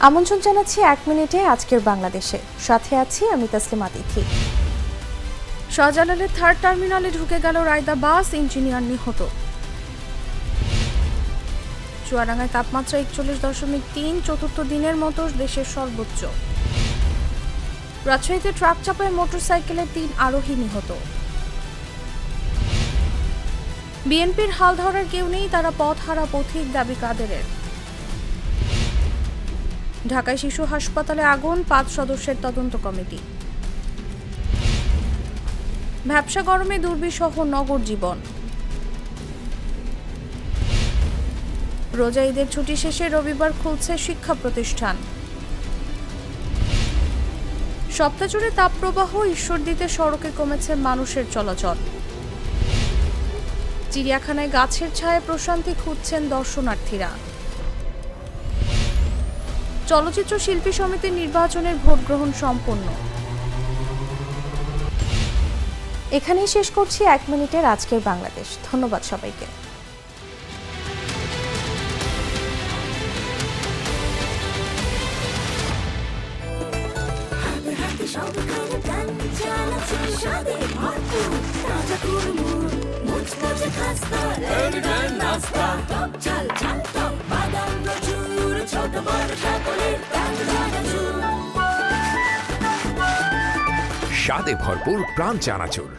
আমন্ত্রণ জানাচ্ছি 1 মিনিটে আজকের বাংলাদেশে। সাথে আছি আমি তাসলিমা তিথি। শাহজালালের 3rd টার্মিনালে ঢুকে গেল রায়দা বাস, ইঞ্জিনিয়ার নিহত। চুয়াডাঙ্গায় তাপমাত্রা 41.3, চতুর্থ দিনের মতো দেশের সর্বোচ্চ। রাজশাহীতে ট্রাক চাপায় মোটরসাইকেলের 3 আরোহী নিহত। বিএনপির হাল ধরার কেউ নেই, তারা পথহারা পথিক, দাবি কাদেরের। ঢাকায় শিশু হাসপাতালে আগুন, 5 সদস্যের তদন্ত কমিটি। ভ্যাপসা গরমে দুর্বিষহ নগর জীবন। রোজা ঈদের ছুটি শেষে রবিবার খুলছে শিক্ষা প্রতিষ্ঠান। সপ্তাহজুড়ে তাপপ্রবাহ, ঈশ্বরদীতে সড়কে কমেছে মানুষের চলাচল। চিড়িয়াখানায় গাছের ছায়ায় প্রশান্তি খুঁজছেন দর্শনার্থীরা। চলচ্চিত্র শিল্পী সমিতির নির্বাচনের ভোট গ্রহণ সম্পন্ন। এখানেই শেষ করছি 1 মিনিটের আজকের বাংলাদেশ। ধন্যবাদ সবাইকে। স্বাদে ভরপুর প্রাণ চানাচুর।